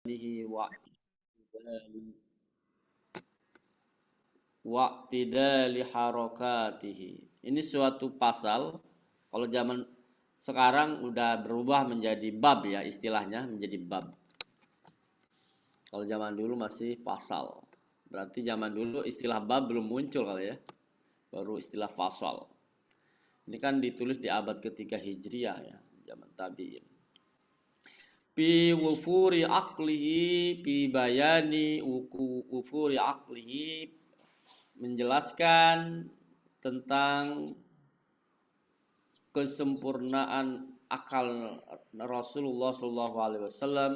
Bihi wa'tidali harakatihi. Ini suatu pasal, kalau zaman sekarang udah berubah menjadi bab ya, istilahnya menjadi bab. Kalau zaman dulu masih pasal. Berarti zaman dulu istilah bab belum muncul kali ya. Baru istilah fasal. Ini kan ditulis di abad ketiga Hijriah ya, zaman tabi'in. Fi wufuri aklihi, fi bayani wufuri aklihi, menjelaskan tentang kesempurnaan akal Rasulullah Shallallahu Alaihi Wasallam,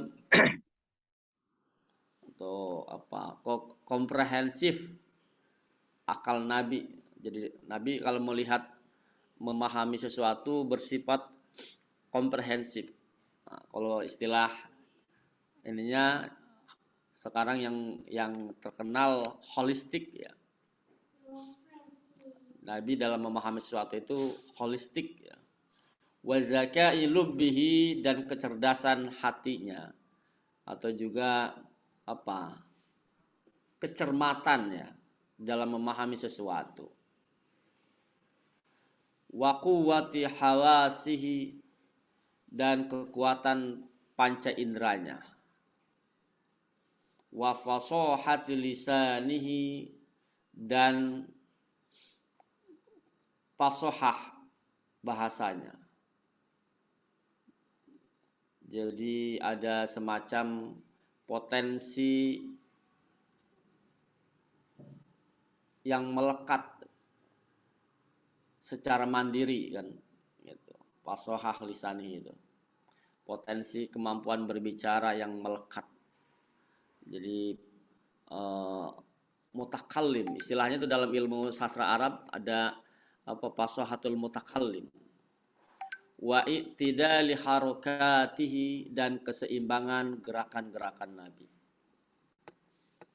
atau apa, komprehensif akal Nabi. Jadi Nabi kalau melihat, memahami sesuatu bersifat komprehensif. Nah, kalau istilah ininya sekarang yang terkenal holistik ya. Nabi dalam memahami sesuatu itu holistik ya. Wa zakai lubbihi, dan kecerdasan hatinya, atau juga apa, kecermatan ya dalam memahami sesuatu. Wa quwwati hawasihi, dan kekuatan panca inderanya. Wa fasahati lisanihi, dan fasohah bahasanya. Jadi ada semacam potensi yang melekat secara mandiri kan gitu. Fasohah lisani itu. Potensi kemampuan berbicara yang melekat. Jadi mutakallim, istilahnya itu dalam ilmu sastra Arab ada apa, fasohatul mutakallim. Wa i'tidali harakatihi, dan keseimbangan gerakan-gerakan Nabi.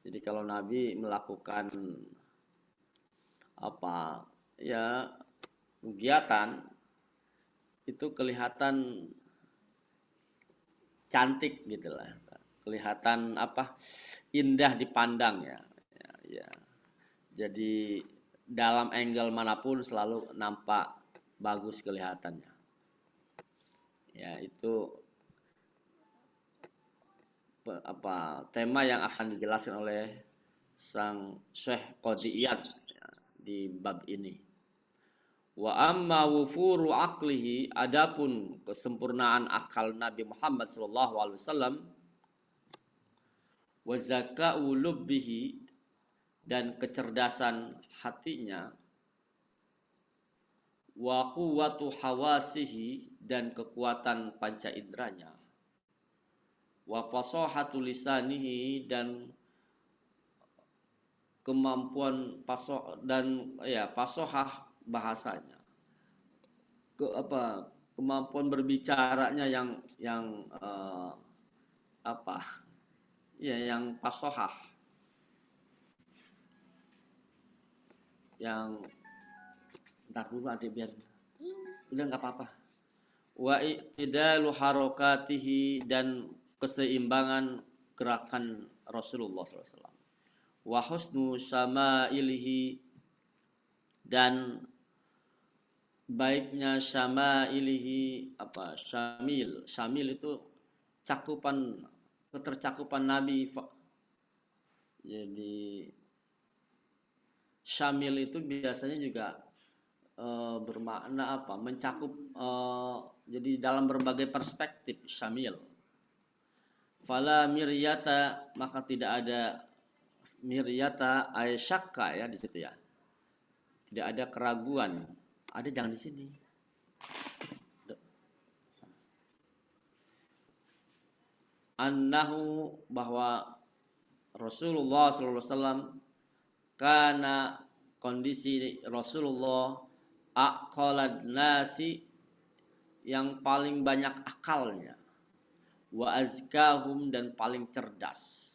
Jadi kalau Nabi melakukan apa ya, kegiatan itu kelihatan cantik gitu lah, kelihatan apa, indah dipandang ya, ya. Jadi dalam angle manapun selalu nampak bagus kelihatannya ya. Itu apa, tema yang akan dijelaskan oleh sang Syekh Qadiyat ya, di bab ini. Wa amma wufuru aklihi, adapun kesempurnaan akal Nabi Muhammad sallallahu alaihi wasallam, wa zaka'u lubbihi, dan kecerdasan hatinya, wa quwwatu hawasihi, dan kekuatan panca inderanya, wa fasahatu lisanihi, dan kemampuan fasohah bahasanya, kemampuan berbicaranya yang apa ya, yang fasohah, yang entar dulu adik, biar udah nggak apa-apa. Wa i'tidalu harakatihi, dan keseimbangan gerakan Rasulullah SAW. Wa husnu syama'ilihi, dan baiknya syama'ilihi, apa, syamil itu cakupan, ketercakupan Nabi. Jadi syamil itu biasanya juga bermakna apa, mencakup, jadi dalam berbagai perspektif syamil. Fala miryata, maka tidak ada miryata aisyakka ya di situ ya. Tidak ada keraguan. Ada, jangan di sini. Annahu, bahwa Rasulullah sallallahu alaihi wasallam, karena kondisi Rasulullah aqalad nasi, yang paling banyak akalnya, wa azkahum, dan paling cerdas.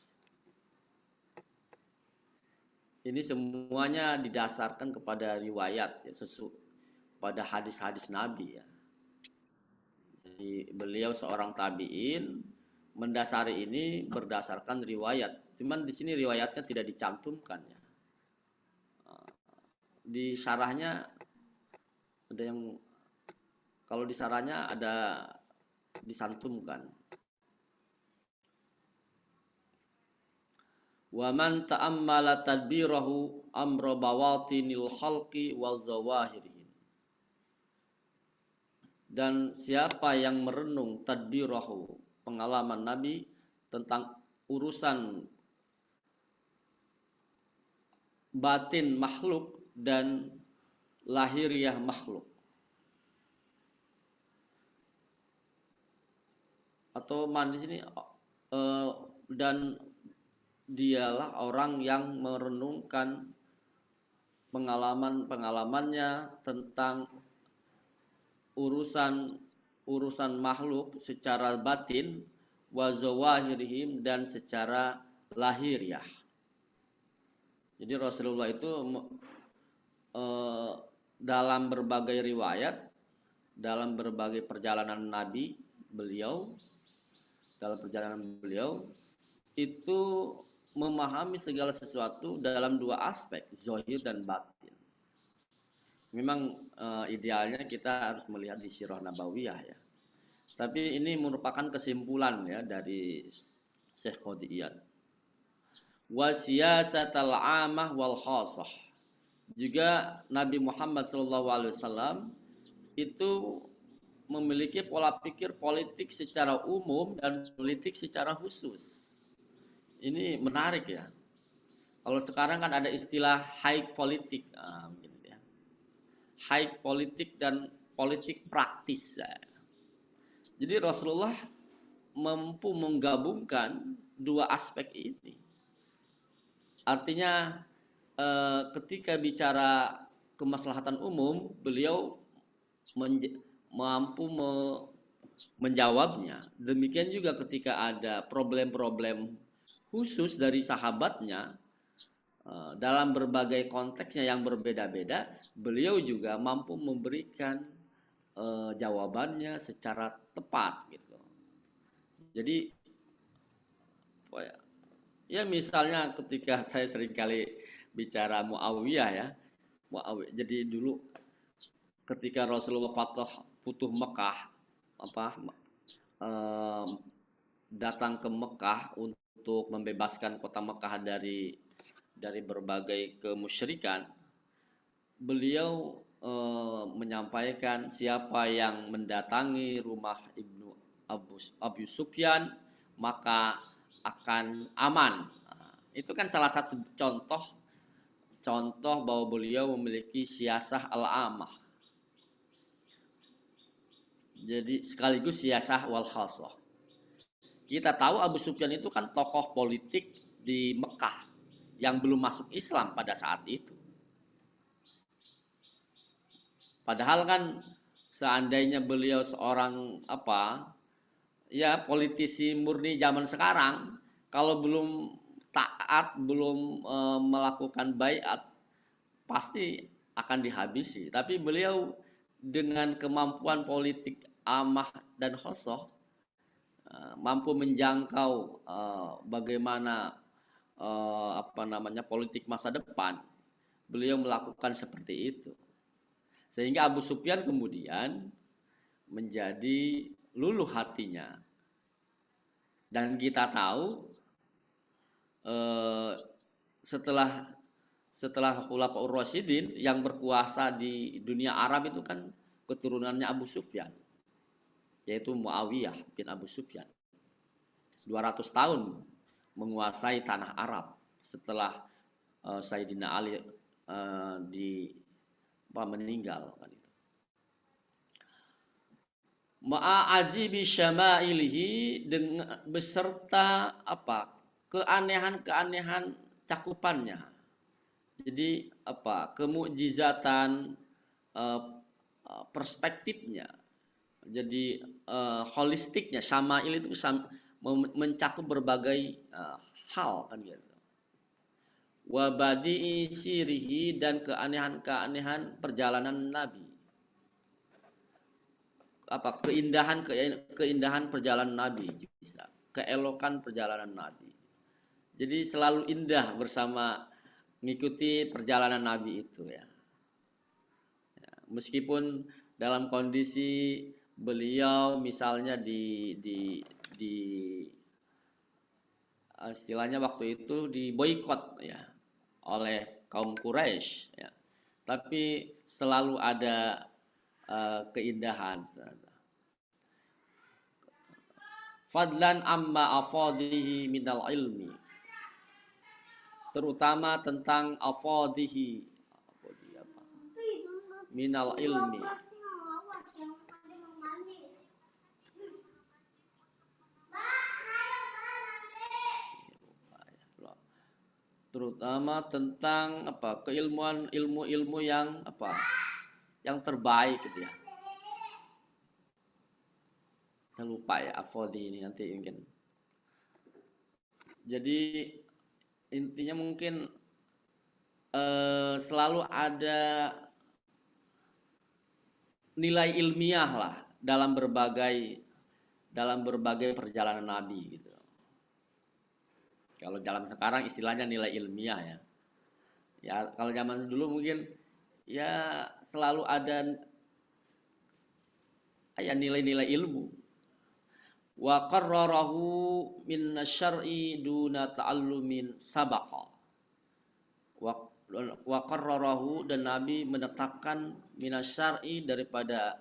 Ini semuanya didasarkan kepada riwayat ya, pada hadis-hadis Nabi ya. Jadi beliau seorang tabi'in, mendasari ini berdasarkan riwayat. Cuman di sini riwayatnya tidak dicantumkan ya. Di syarahnya ada yang, kalau di syarahnya ada disantumkan. Wa man ta'ammala tadbirahu amra bawatinil khalqi wa zawahirihim. Dan siapa yang merenung tadbirahu, pengalaman Nabi tentang urusan batin makhluk dan lahiriah makhluk, atau di sini dan dialah orang yang merenungkan pengalamannya tentang urusan makhluk secara batin, wa zawahirihim, dan secara lahiriah. Jadi Rasulullah itu dalam berbagai riwayat, dalam berbagai perjalanan Nabi beliau, dalam perjalanan beliau itu memahami segala sesuatu dalam dua aspek, zahir dan batin. Memang idealnya kita harus melihat di Sirah Nabawiyah ya. Tapi ini merupakan kesimpulan ya dari Syekh Qadhi Iyad. Wa siyasatal 'amah wal khassah. Juga Nabi Muhammad SAW itu memiliki pola pikir politik secara umum dan politik secara khusus. Ini menarik ya. Kalau sekarang kan ada istilah high politik, gitu ya. High politik dan politik praktis. Ya. Jadi Rasulullah mampu menggabungkan dua aspek ini. Artinya ketika bicara kemaslahatan umum, beliau mampu menjawabnya. Demikian juga ketika ada problem-problem khusus dari sahabatnya dalam berbagai konteksnya yang berbeda-beda, beliau juga mampu memberikan jawabannya secara tepat gitu. Jadi ya misalnya ketika saya seringkali bicara Muawiyah ya, jadi dulu ketika Rasulullah putuh Mekah, datang ke Mekah untuk membebaskan kota Mekah dari berbagai kemusyrikan, beliau menyampaikan siapa yang mendatangi rumah Ibnu Abu Sufyan maka akan aman. Itu kan salah satu contoh bahwa beliau memiliki siasah al-amah. Jadi sekaligus siasah wal khassah. Kita tahu Abu Sufyan itu kan tokoh politik di Mekah yang belum masuk Islam pada saat itu. Padahal kan seandainya beliau seorang politisi murni zaman sekarang, kalau belum taat, belum melakukan baiat, pasti akan dihabisi. Tapi beliau dengan kemampuan politik amah dan khassah mampu menjangkau bagaimana politik masa depan. Beliau melakukan seperti itu. Sehingga Abu Sufyan kemudian menjadi luluh hatinya. Dan kita tahu setelah Khulafaur Rasyidin yang berkuasa di dunia Arab itu kan keturunannya Abu Sufyan, yaitu Muawiyah bin Abu Sufyan. 200 tahun menguasai tanah Arab setelah Sayyidina Ali meninggal kan itu. Ma'ajibi syama'ilihi, dengan beserta keanehan-keanehan cakupannya. Jadi kemukjizatan perspektifnya. Jadi holistiknya, syama'il itu mencakup berbagai hal kan gitu. Wa badi'i sirihi, dan keanehan-keanehan perjalanan Nabi. Keindahan perjalanan Nabi bisa. keelokan perjalanan Nabi. Jadi selalu indah bersama mengikuti perjalanan Nabi itu ya. Meskipun dalam kondisi beliau misalnya di istilahnya waktu itu diboikot ya oleh kaum Quraisy ya. Tapi selalu ada keindahan. Fadlan amma afadihi minal ilmi, terutama tentang afadihi minal ilmi, terutama tentang keilmuan ilmu-ilmu yang yang terbaik gitu ya. Saya lupa ya afodi ini nanti mungkin. Jadi intinya mungkin selalu ada nilai ilmiah lah dalam berbagai perjalanan Nabi gitu. Kalau dalam sekarang istilahnya nilai ilmiah ya. Ya kalau zaman dulu mungkin ya selalu ada nilai-nilai ilmu. Wa qarrarahu min syar'i duna ta'allumin sabaqa. Wa qarrarahu, dan Nabi menetapkan min syar'i daripada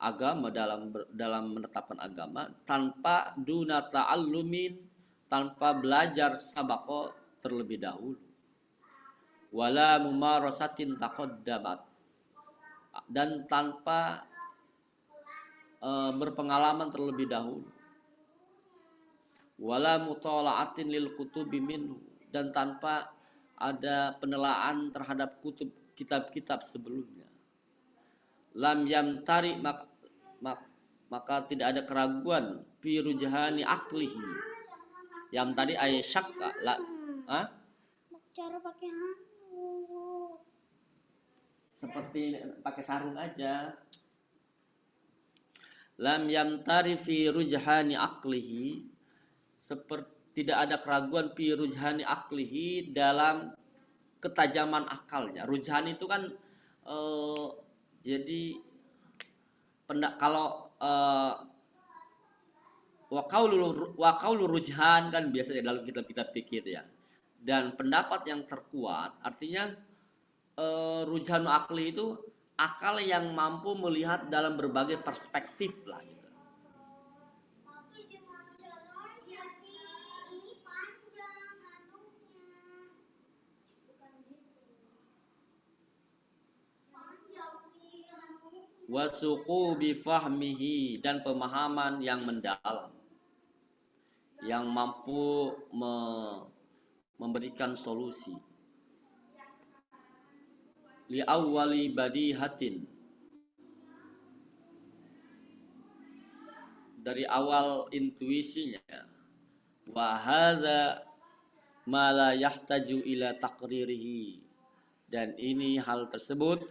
agama dalam menetapkan agama tanpa duna ta'allumin, tanpa belajar sabaqa terlebih dahulu. Wala mumarasatin taqaddamat, dan tanpa berpengalaman terlebih dahulu. Wala mutala'atin lil kutubi minhu, dan tanpa ada penelaan terhadap kitab-kitab sebelumnya. Lam yamtari, maka tidak ada keraguan fi rujhani aklihi. Yang tadi ay syakka la cara pakai seperti pakai sarung aja. Lam yamtari fi rujhani aklihi, seperti tidak ada keraguan fi rujhani aklihi, dalam ketajaman akalnya. Rujhan itu kan jadi kalau wa qaulu rujhan kan biasanya dalam kitab-kitab fikih ya. Dan pendapat yang terkuat artinya rujhanu akli itu akal yang mampu melihat dalam berbagai perspektif lah gitu. Wasuqu bifahmihi, dan pemahaman yang mendalam yang mampu memberikan solusi. Li awwali badihatin, dari awal intuisinya. Wa hadza ma la yahtaju ila taqririhi, dan ini hal tersebut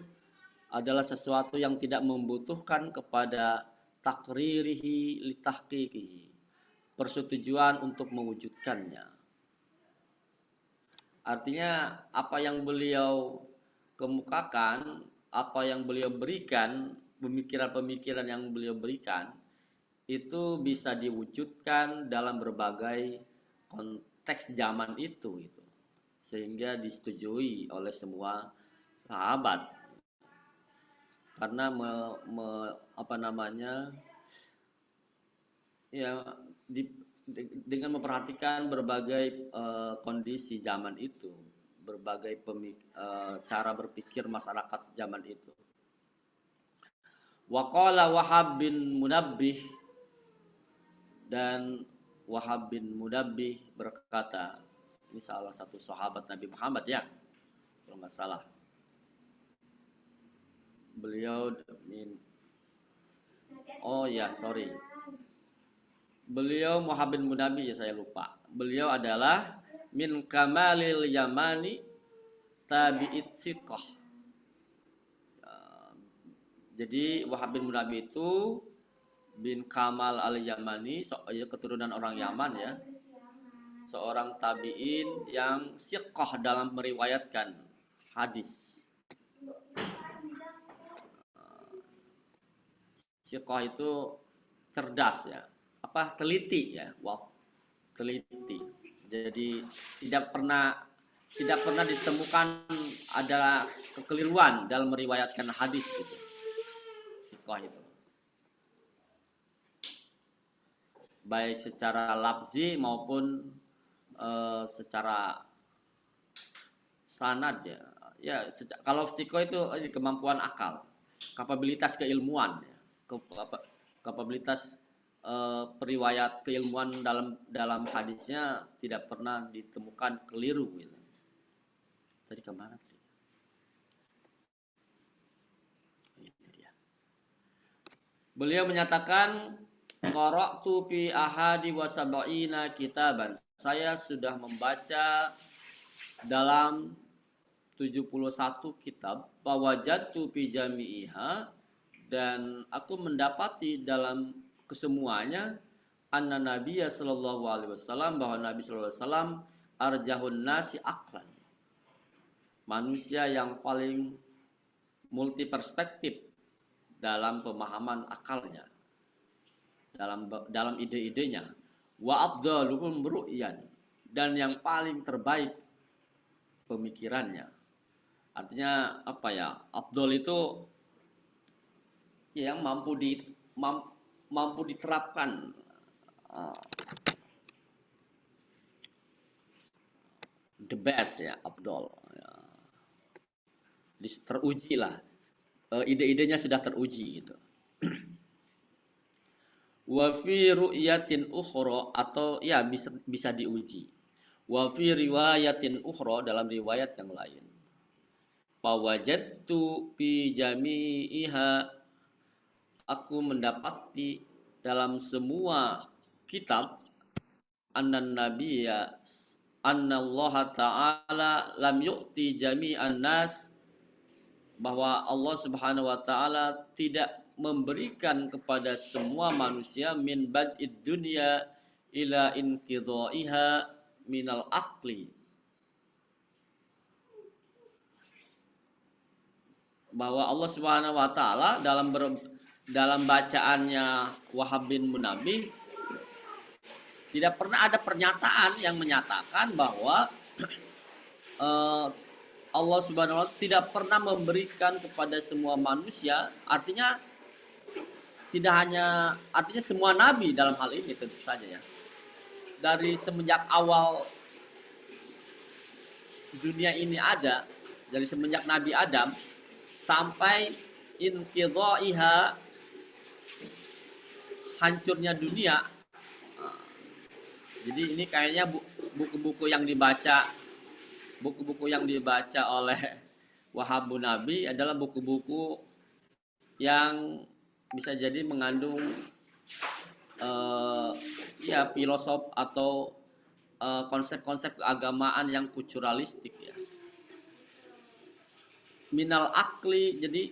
adalah sesuatu yang tidak membutuhkan kepada takririhi li tahqiqihi, persetujuan untuk mewujudkannya. Artinya apa yang beliau kemukakan, apa yang beliau berikan, pemikiran-pemikiran yang beliau berikan itu bisa diwujudkan dalam berbagai konteks zaman itu sehingga disetujui oleh semua sahabat, karena dengan memperhatikan berbagai kondisi zaman itu, berbagai cara berpikir masyarakat zaman itu. Wa qala Wahab bin Munabbih, dan Wahab bin Munabbih berkata, ini salah satu sahabat Nabi Muhammad ya, kalau nggak salah. Beliau beliau Wahab bin Munabbih ya, saya lupa. Beliau adalah min kamalil yamani tabi'it siqah. Jadi Wahab bin Munabbih itu bin Kamal al-Yamani, keturunan orang Yaman ya, seorang tabi'in yang siqah dalam meriwayatkan hadis. Siqah itu cerdas ya, teliti ya, teliti. Jadi tidak pernah ditemukan ada kekeliruan dalam meriwayatkan hadis gitu. Siqah itu. Baik secara lafzi maupun secara sanad ya. Ya, kalau siqah itu kemampuan akal, kapabilitas keilmuan ya. Kapabilitas periwayat keilmuan dalam hadisnya tidak pernah ditemukan keliru gitu. Tadi kemana tadi? Ya. Beliau menyatakan qara'tu fi ahadi wa sab'ina kitaban. Saya sudah membaca dalam 71 kitab, fawajadtu fi jami'iha, dan aku mendapati dalam kesemuanya anna Nabiya sallallahu alaihi wasallam, bahwa Nabi sallallahu alaihi wasallam arjahun nasi aqlan, manusia yang paling multi perspektif dalam pemahaman akalnya, dalam ide-idenya, wa afdaluhum ru'yan, dan yang paling terbaik pemikirannya. Artinya apa ya? Afdal itu yang mampu diterapkan, the best ya, afdal ya. Teruji lah, ide-idenya sudah teruji gitu. Wa fi ru'yatin ukhra, atau ya bisa diuji. Wa fi riwayatin ukhra, dalam riwayat yang lain. Fawajadtu fi jami'iha, aku mendapati dalam semua kitab annan nabiyya annallaha ta'ala lam yu'ti jami'an nas, bahwa Allah Subhanahu wa taala tidak memberikan kepada semua manusia min bad'id dunya ila inqidha'iha minal aqli, bahwa Allah Subhanahu wa taala dalam bacaannya Wahab bin Munabbih tidak pernah ada pernyataan yang menyatakan bahwa Allah Subhanahu wa taala tidak pernah memberikan kepada semua manusia. Artinya semua nabi dalam hal ini tentu saja ya. Dari semenjak awal dunia ini ada, dari semenjak Nabi Adam sampai inqidha'iha, hancurnya dunia. Jadi ini kayaknya buku-buku yang dibaca oleh Wahab bin Munabbih adalah buku-buku yang bisa jadi mengandung filosof atau konsep-konsep keagamaan yang kulturalistik ya. Minal akli, jadi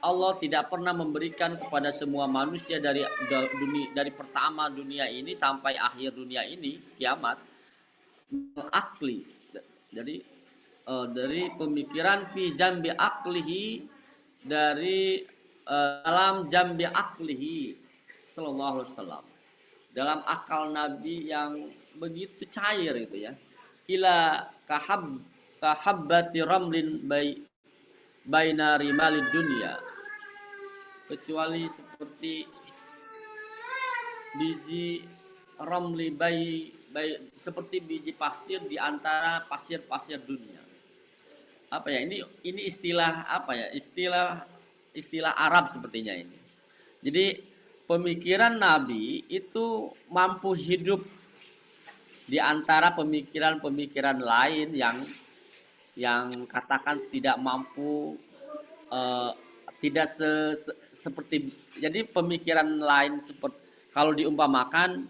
Allah tidak pernah memberikan kepada semua manusia dari pertama dunia ini sampai akhir dunia ini, kiamat, akli. Jadi dari pemikiran fi jambi aklihi, dari dalam jambi aklihi sallallahu alaihi wasallam, dalam akal Nabi yang begitu cair itu ya, ila kahabbati ramlin baina rimalid dunya, kecuali seperti biji ramli seperti biji pasir di antara pasir-pasir dunia. Apa ya ini istilah apa ya? Istilah Arab sepertinya ini. Jadi pemikiran Nabi itu mampu hidup di antara pemikiran-pemikiran lain yang katakan tidak mampu, tidak seperti, jadi pemikiran lain seperti kalau diumpamakan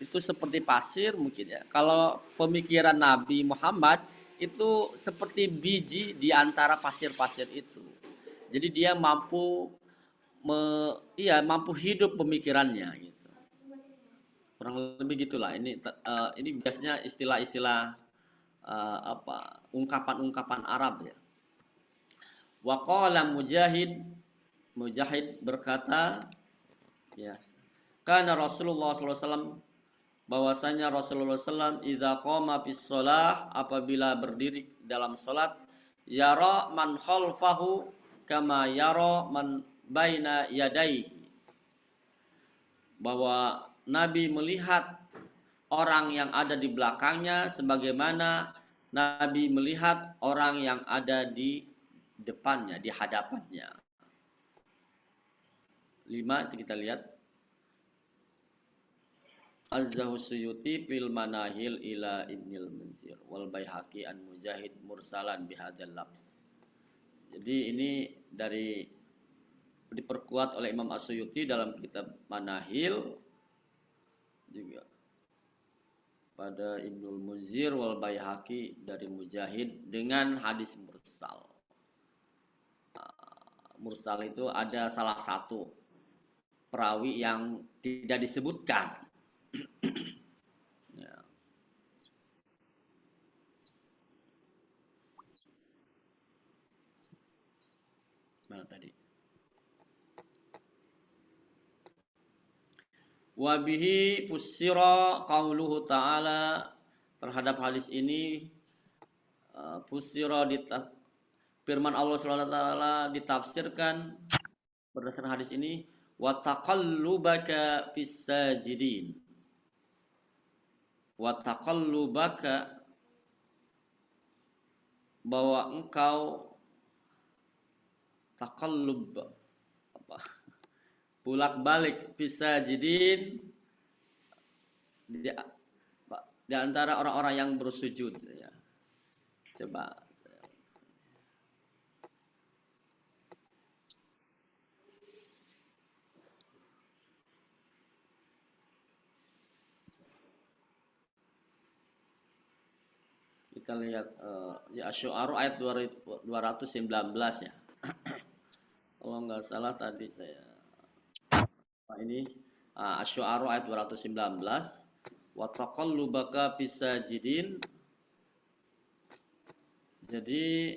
itu seperti pasir mungkin ya. Kalau pemikiran Nabi Muhammad itu seperti biji di antara pasir-pasir itu. Jadi dia mampu mampu hidup pemikirannya gitu. Kurang lebih gitulah. Ini biasanya istilah-istilah ungkapan-ungkapan Arab ya. Wa qala Mujahid berkata, ya, karena Rasulullah SAW, bahwasanya Rasulullah SAW idza qama bis shalah, apabila berdiri dalam salat, yara man khalfahu kama yara man baina yadayhi, bahwa Nabi melihat orang yang ada di belakangnya sebagaimana Nabi melihat orang yang ada di depannya, di hadapannya. 5 itu kita lihat. Azzahu Suyuti fil manahil ila Ibnil Munzir wal Baihaqi an Mujahid mursalan bihadzal lafz. Jadi ini diperkuat oleh Imam As-Suyuti dalam kitab Manahil, juga pada Ibnul Munzir wal Baihaqi dari Mujahid dengan hadis mursal. Mursal itu ada salah satu perawi yang tidak disebutkan. Ya. Mana tadi? Wabihi fussira qauluhu ta'ala, terhadap hadis ini fussira firman Allah SWT ditafsirkan berdasarkan hadis ini, wa taqallubaka fis sajidin. Wa taqallubaka, bahwa engkau taqallub apa? Bolak-balik fis sajidin di antara orang-orang yang bersujud ya. Coba kita lihat ya Asy-Syu'ara ayat 219 ya. Kalau nggak salah tadi saya ini Asy-Syu'ara ayat 219, wa taqallubaka fis sajidin. Jadi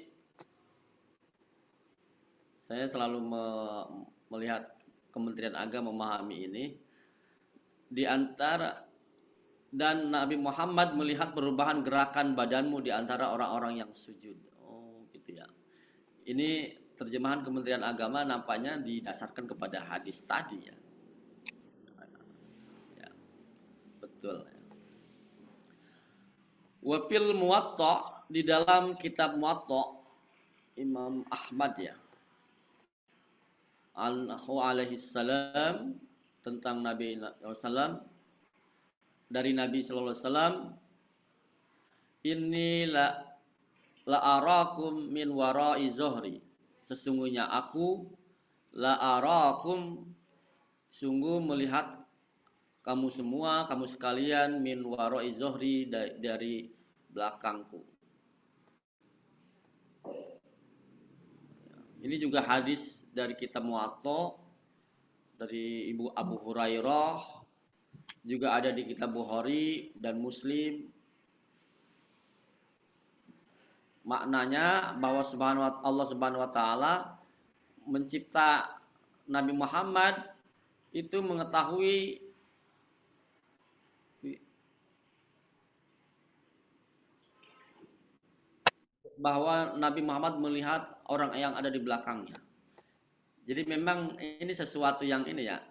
saya selalu melihat Kementerian Agama memahami ini di antara, dan Nabi Muhammad melihat perubahan gerakan badanmu di antara orang-orang yang sujud. Oh, gitu ya. Ini terjemahan Kementerian Agama nampaknya didasarkan kepada hadis tadi ya. Ya, betul. Wa fil Muwatta, di dalam kitab Muwatta Imam Ahmad ya, alaihi salam, tentang Nabi SAW, dari Nabi sallallahu alaihi wasallam, inni la arakum min wara'i zuhri, sesungguhnya aku la arakum, sungguh melihat kamu semua, kamu sekalian, min wara'i zuhri, dari belakangku. Ini juga hadis dari kitab Muwatta dari Ibu Abu Hurairah, juga ada di kitab Bukhari dan Muslim. Maknanya bahwa Allah Subhanahu wa taala mencipta Nabi Muhammad itu mengetahui bahwa Nabi Muhammad melihat orang yang ada di belakangnya. Jadi memang ini sesuatu yang ini ya.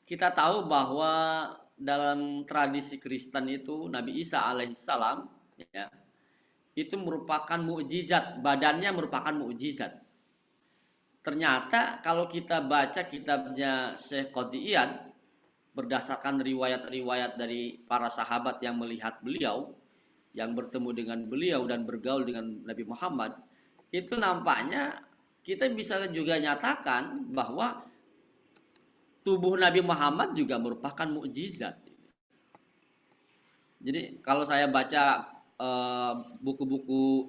Kita tahu bahwa dalam tradisi Kristen itu Nabi Isa alaihissalam ya, itu merupakan mukjizat, badannya merupakan mukjizat. Ternyata kalau kita baca kitabnya Syekh Qadhiyan berdasarkan riwayat-riwayat dari para sahabat yang melihat beliau, yang bertemu dengan beliau dan bergaul dengan Nabi Muhammad, itu nampaknya kita bisa juga nyatakan bahwa tubuh Nabi Muhammad juga merupakan mukjizat. Jadi kalau saya baca buku-buku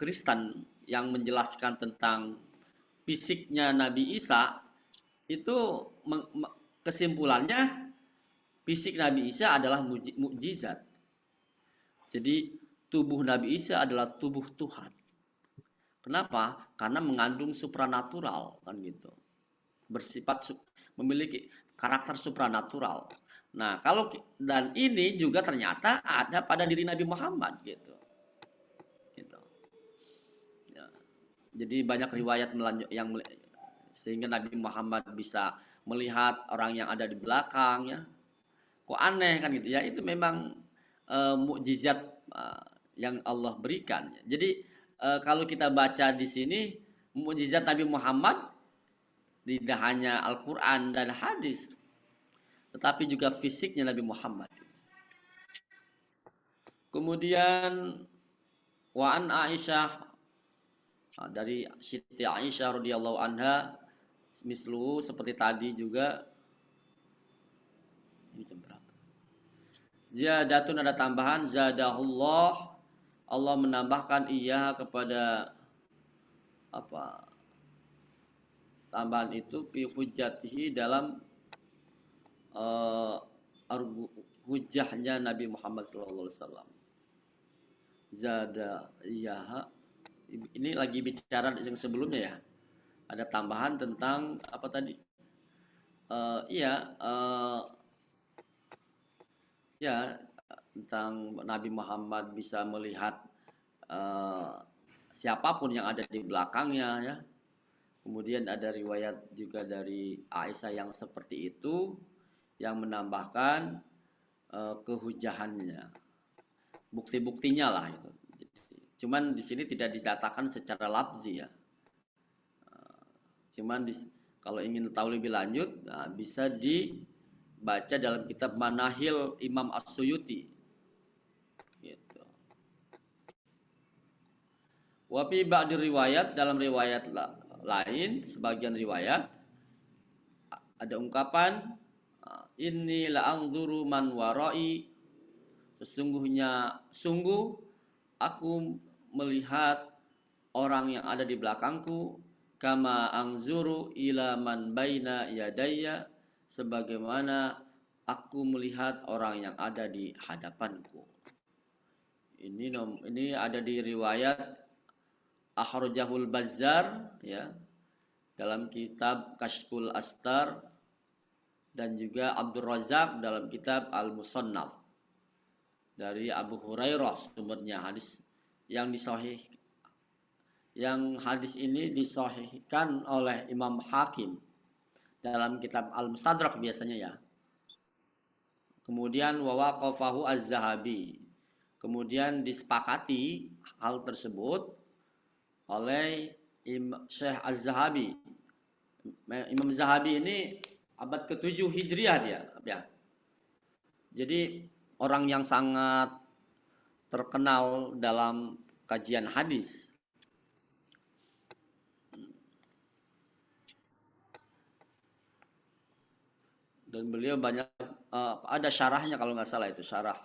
Kristen yang menjelaskan tentang fisiknya Nabi Isa, itu kesimpulannya fisik Nabi Isa adalah mukjizat. Jadi tubuh Nabi Isa adalah tubuh Tuhan. Kenapa? Karena mengandung supranatural kan gitu. Bersifat memiliki karakter supranatural. Nah, dan ini juga ternyata ada pada diri Nabi Muhammad gitu. Gitu. Ya. Jadi banyak riwayat yang sehingga Nabi Muhammad bisa melihat orang yang ada di belakangnya. Kok aneh kan gitu ya? Itu memang mukjizat yang Allah berikan. Jadi kalau kita baca di sini mukjizat Nabi Muhammad tidak hanya Al-Quran dan hadis, tetapi juga fisiknya Nabi Muhammad. Kemudian wa'an Aisyah, dari Siti Aisyah radhiyallahu anha, mislu seperti tadi juga. Ini jam berapa? Ziyadatun, ada tambahan, zadahullah, Allah menambahkan ia kepada apa? Tambahan itu fi hujjatihi, dalam hujahnya Nabi Muhammad sallallahu alaihi wasallam. Zada iyaha, ini lagi bicara yang sebelumnya ya. Ada tambahan tentang apa tadi? Ya, tentang Nabi Muhammad bisa melihat siapapun yang ada di belakangnya ya. Kemudian ada riwayat juga dari Aisyah yang seperti itu, yang menambahkan kehujahannya, bukti-buktinya lah itu. Cuman di sini tidak dikatakan secara lafzi ya. Cuman kalau ingin tahu lebih lanjut, bisa dibaca dalam kitab Manahil Imam As-Suyuti. Gitu. Wafi ba'di riwayat, dalam riwayat lain, sebagian riwayat ada ungkapan inni la'anzuru man warai, sungguh aku melihat orang yang ada di belakangku, kama anzuru ila man baina yadayya, sebagaimana aku melihat orang yang ada di hadapanku. Ini ada di riwayat Akhrajahul Bazzar ya, dalam kitab Kashful Astar, dan juga Abdul Razak dalam kitab Al-Musannaf, dari Abu Hurairah sumbernya, hadis yang hadis ini disahihkan oleh Imam Hakim dalam kitab Al-Mustadrak biasanya ya. Kemudian wa waqafahu Az-Zahabi, kemudian disepakati hal tersebut oleh Syekh Az-Zahabi. Imam Zahabi ini abad ke-7 Hijriah dia ya. Jadi orang yang sangat terkenal dalam kajian hadis. Dan beliau banyak ada syarahnya kalau nggak salah, itu syarah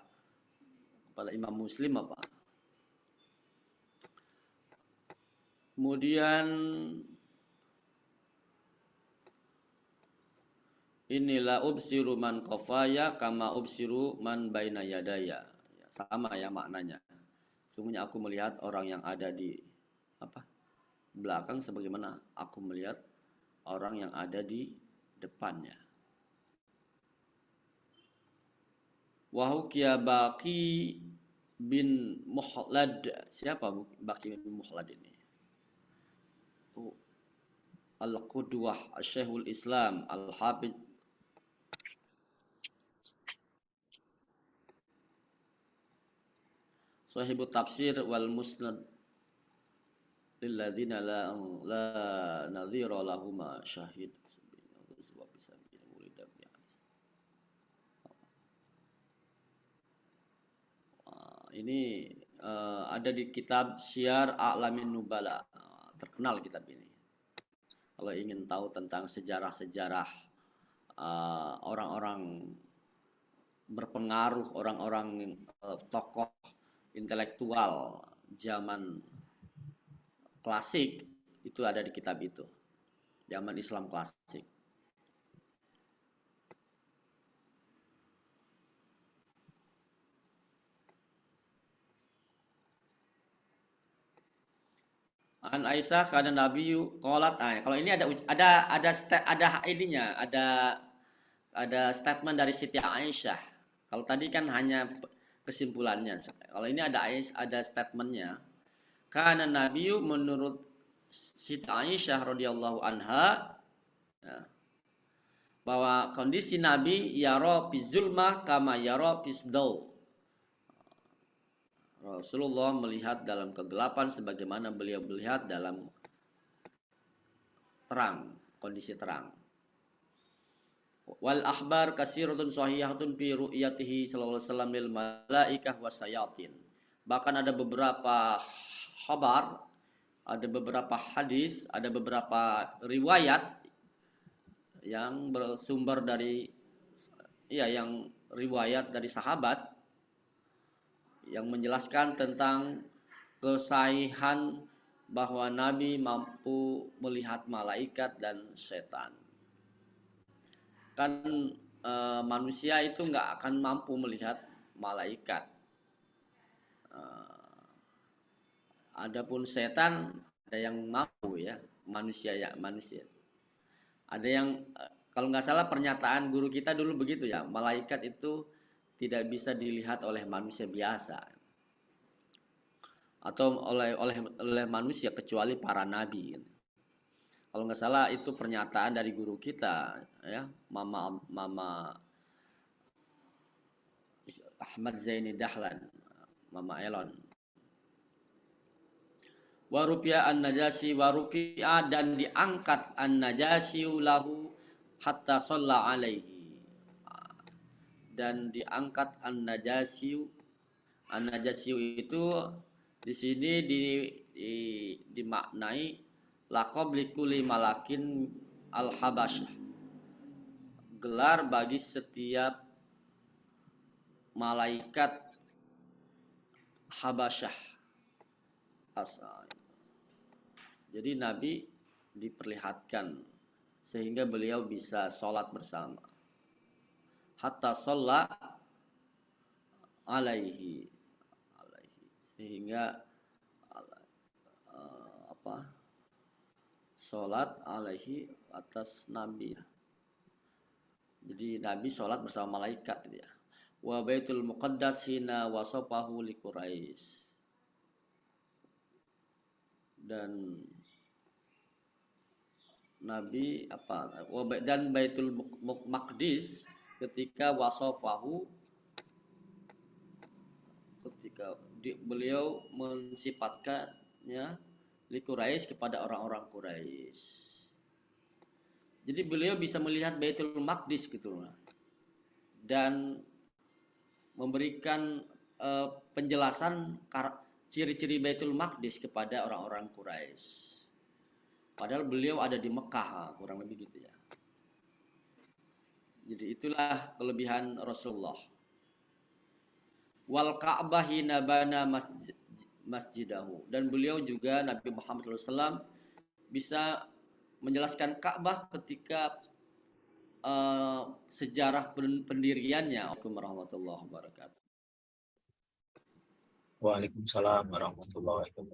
kepada Imam Muslim apa. Kemudian inilah ubsiru man qafaya kama ubsiru man baina yadaya. Sama ya maknanya. Sungguhnya aku melihat orang yang ada di belakang sebagaimana aku melihat orang yang ada di depannya. Wahukia Baqi bin Muhlad. Siapa Baqi bin Muhlad ini? Al-Qudwah Syekhul Islam Al-Hafiz Sahibut Tafsir wal Musnad lilladzina la nadhira lahuma syahid. Ini ada di kitab Syiar A'lamin Nubala. Terkenal kitab ini. Kalau ingin tahu tentang sejarah-sejarah orang-orang berpengaruh, orang-orang tokoh intelektual zaman klasik, itu ada di kitab itu. Zaman Islam klasik. An Aisyah karena Nabi qalat. Kalau ini ada ininya, ada statement dari Siti Aisyah. Kalau tadi kan hanya kesimpulannya. Kalau ini ada statementnya. Karena Nabi menurut Siti Aisyah radhiyallahu anha, ya, bahwa kondisi Nabi yara fi zulmah kama yara fi daw. Rasulullah melihat dalam kegelapan sebagaimana beliau melihat dalam terang, kondisi terang. Wal akhbar kasiratun sahihatun fi ru'yatihi sallallahu alaihi wasallam lil malaikah wasayatin. Bahkan ada beberapa khabar, ada beberapa hadis, ada beberapa riwayat yang bersumber dari yang riwayat dari sahabat yang menjelaskan tentang kesahihan bahwa Nabi mampu melihat malaikat dan setan. Kan manusia itu nggak akan mampu melihat malaikat. Adapun setan ada yang mampu ya, manusia. Ada yang kalau nggak salah pernyataan guru kita dulu begitu ya, malaikat itu tidak bisa dilihat oleh manusia biasa atau oleh manusia kecuali para nabi. Kalau nggak salah itu pernyataan dari guru kita ya, Mama Ahmad Zaini Dahlan, Mama Elon. Warupiah an-Najasi warupiah dan diangkat an-Najasi lahu hatta shalla alaihi. Dan diangkat an-Najasi itu di sini dimaknai laqab likulli malakin al-habasyah, gelar bagi setiap malaikat Habasyah asal. Jadi Nabi diperlihatkan sehingga beliau bisa sholat bersama. Hatta sholla alaihi, sehingga sholat alaihi atas Nabi. Jadi Nabi sholat bersama malaikat ya. Wa baitul muqaddas hina wasafahu li Quraisy. Dan Nabi dan Baitul Maqdis ketika wasafahu, beliau mensifatkannya li Quraisy kepada orang-orang Quraisy. Jadi beliau bisa melihat Baitul Maqdis gitu dan memberikan penjelasan ciri-ciri Baitul Maqdis kepada orang-orang Quraisy. Padahal beliau ada di Mekah, kurang lebih gitu ya. Jadi itulah kelebihan Rasulullah. Wal Ka'bah hina bana masjidahu. Dan beliau juga Nabi Muhammad SAW bisa menjelaskan Ka'bah ketika sejarah pendiriannya. Assalamualaikum warahmatullahi wabarakatuh. Waalaikumsalam warahmatullahi wabarakatuh.